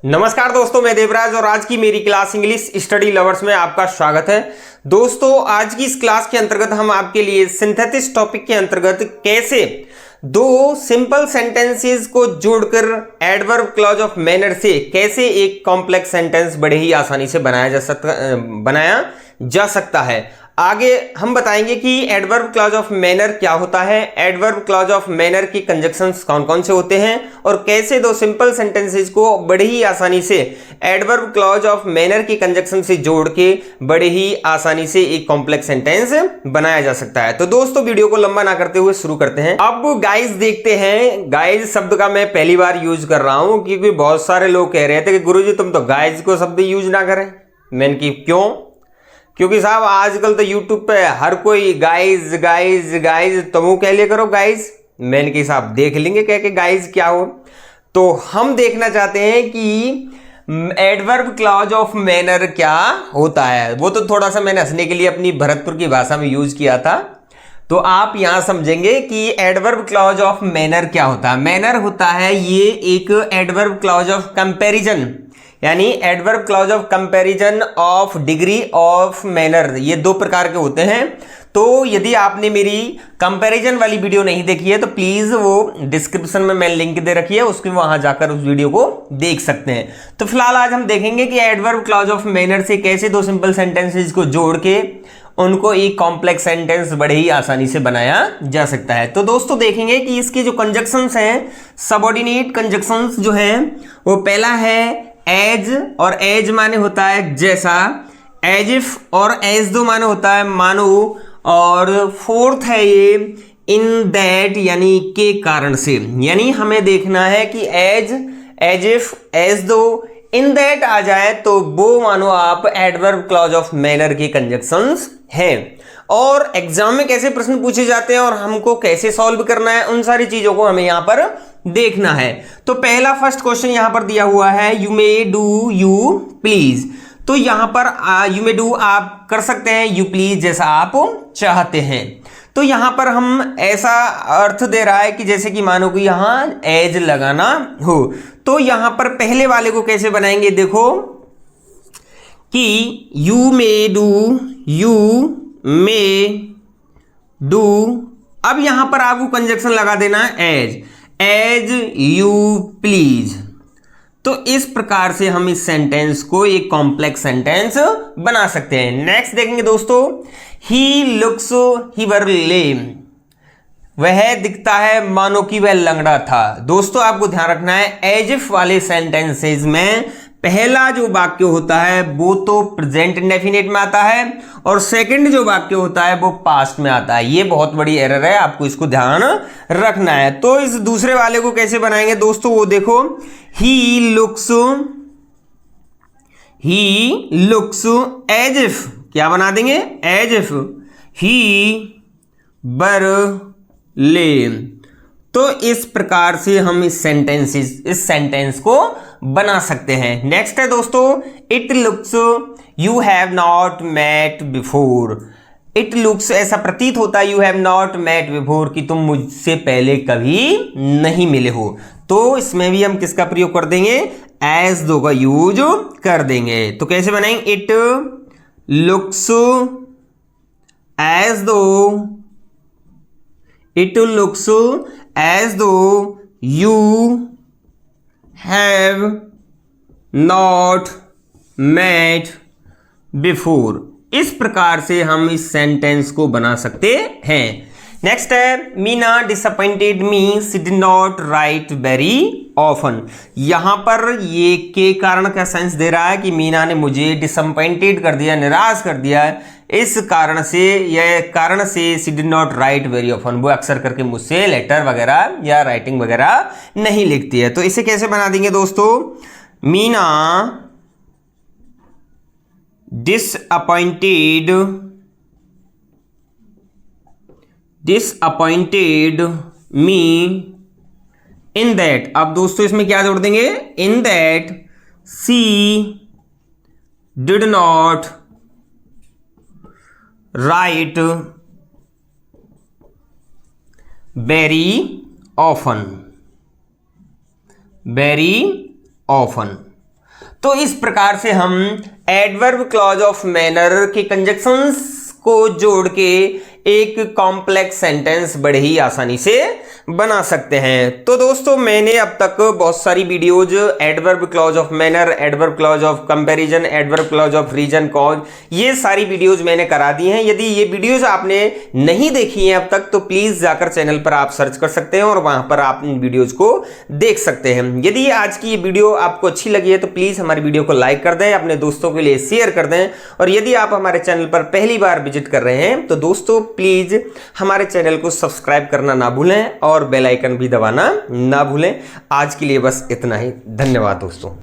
नमस्कार दोस्तों, मैं देवराज और आज की मेरी क्लास इंग्लिश स्टडी लवर्स में आपका स्वागत है। दोस्तों, आज की इस क्लास के अंतर्गत हम आपके लिए सिंथेसिस टॉपिक के अंतर्गत कैसे दो सिंपल सेंटेंसेस को जोड़कर एडवर्ब क्लॉज ऑफ मैनर से कैसे एक कॉम्प्लेक्स सेंटेंस बड़े ही आसानी से बनाया जा सकता है। आगे हम बताएंगे कि एडवर्ब क्लॉज ऑफ मैनर क्या होता है, एडवर्ब क्लॉज ऑफ मैनर की कंजक्शंस कौन कौन से होते हैं और कैसे दो सिंपल सेंटेंसेस को बड़े ही आसानी से एडवर्ब क्लॉज ऑफ मैनर की कंजक्शन से जोड़ के बड़े ही आसानी से एक कॉम्प्लेक्स सेंटेंस बनाया जा सकता है। तो दोस्तों, वीडियो को लंबा ना करते हुए शुरू करते हैं। अब गाइज देखते हैं, गाइज शब्द का मैं पहली बार यूज कर रहा हूं क्योंकि बहुत सारे लोग कह रहे थे कि गुरुजी तुम तो गाइज को शब्द यूज ना करें। मैंने की क्यों? क्योंकि साहब आजकल तो यूट्यूब पे हर कोई गाइज गाइज गाइज, तुम कह लिया करो गाइज। मैंने कि साहब देख लेंगे कह के गाइज क्या हो। तो हम देखना चाहते हैं कि एडवर्ब क्लॉज ऑफ मैनर क्या होता है। वो तो थोड़ा सा मैंने हंसने के लिए अपनी भरतपुर की भाषा में यूज किया था, तो आप यहां समझेंगे कि एडवर्ब क्लॉज ऑफ मैनर क्या होता है। मैनर होता है ये एक एडवर्ब क्लॉज ऑफ कंपैरिजन, यानी adverb clause of comparison of degree of manner. ये दो प्रकार के होते हैं। तो यदि आपने मेरी कंपैरिजन वाली वीडियो नहीं देखी है तो प्लीज वो डिस्क्रिप्शन में मैं लिंक दे रखी है, उसके वहां जाकर उस वीडियो को देख सकते हैं। तो फिलहाल आज हम देखेंगे कि एडवर्ब क्लॉज ऑफ मैनर से कैसे दो सिंपल सेंटेंसेस को जोड़ के उनको एक कॉम्प्लेक्स सेंटेंस बड़े ही आसानी से बनाया जा सकता है। तो दोस्तों देखेंगे कि इसके जो कंजक्शंस हैं, सबऑर्डिनेट कंजक्शंस जो हैं, वो पहला है एज, और एज माने होता है जैसा, एज इफ और एज दो माने होता है मानो, और फोर्थ है ये इन दैट यानी के कारण से। यानी हमें देखना है कि एज, एज इफ, एज दो, इन दैट आ जाए तो वो मानो आप एडवर्ब क्लॉज ऑफ मैनर के कंजक्शंस हैं। और एग्जाम में कैसे प्रश्न पूछे जाते हैं और हमको कैसे सॉल्व करना है, उन सारी चीजों को हमें यहां पर देखना है। तो पहला फर्स्ट क्वेश्चन यहां पर दिया हुआ है, you may do you please. तो यहां पर यू मे डू आप कर सकते हैं, यू प्लीज जैसा आप चाहते हैं। तो यहां पर हम ऐसा अर्थ दे रहा है कि जैसे कि मानो कि यहां एज लगाना हो। तो यहां पर पहले वाले को कैसे बनाएंगे, देखो कि you may do, you may do. अब यहां पर आपको कंजक्शन लगा देना है एज, एज यू प्लीज। तो इस प्रकार से हम इस सेंटेंस को एक कॉम्प्लेक्स सेंटेंस बना सकते हैं। नेक्स्ट देखेंगे दोस्तों, ही लुक्स हिवर लेम। वह दिखता है मानो कि वह लंगड़ा था। दोस्तों आपको ध्यान रखना है, एज इफ वाले सेंटेंसेस में पहला जो वाक्य होता है वो तो प्रेजेंट इंडेफिनिट में आता है और सेकंड जो वाक्य होता है वो पास्ट में आता है। ये बहुत बड़ी एरर है, आपको इसको ध्यान रखना है। तो इस दूसरे वाले को कैसे बनाएंगे दोस्तों, वो देखो, ही लुक्स एज इफ, क्या बना देंगे, एज इफ ही वर लेम। तो इस प्रकार से हम इस सेंटेंस को बना सकते हैं। नेक्स्ट है दोस्तों, it looks you have not met before. It looks ऐसा प्रतीत होता है, you have not met before, कि तुम मुझसे पहले कभी नहीं मिले हो। तो इसमें भी हम किसका प्रयोग कर देंगे, एज दो का यूज कर देंगे। तो कैसे बनाएंगे, it looks as though, it looks as though you have not met before. इस प्रकार से हम इस सेंटेंस को बना सकते हैं। नेक्स्ट है, Meena disappointed me, she did not right very often. यहां पर ये के कारण का सेंस दे रहा है कि मीना ने मुझे डिसअपॉइंटेड कर दिया, निराश कर दिया है। इस कारण से, यह कारण से she did not right very often, वो अक्सर करके मुझसे लेटर वगैरह या राइटिंग वगैरह नहीं लिखती है। तो इसे कैसे बना देंगे दोस्तों, Meena disappointed me in that. अब दोस्तों इसमें क्या जोड़ देंगे, in that she did not right very often. तो इस प्रकार से हम एडवर्ब क्लॉज ऑफ मैनर के कंजक्शंस को जोड़ के एक कॉम्प्लेक्स सेंटेंस बड़े ही आसानी से बना सकते हैं। तो दोस्तों मैंने अब तक बहुत सारी videos adverb clause of manner, adverb clause of comparison, adverb clause of reason cause, ये सारी वीडियोज मैंने करा दी हैं। यदि ये वीडियोज आपने नहीं देखी हैं अब तक तो प्लीज जाकर चैनल पर आप सर्च कर सकते हैं और वहां पर आप इन वीडियोज को देख सकते हैं। यदि आज की ये वीडियो आपको अच्छी लगी है तो प्लीज हमारी वीडियो को लाइक कर दें, अपने दोस्तों के लिए शेयर कर दें, और यदि आप हमारे चैनल पर पहली बार विजिट कर रहे हैं तो दोस्तों प्लीज हमारे चैनल को सब्सक्राइब करना ना भूलें और बेल आइकन भी दबाना ना भूलें। आज के लिए बस इतना ही। धन्यवाद दोस्तों।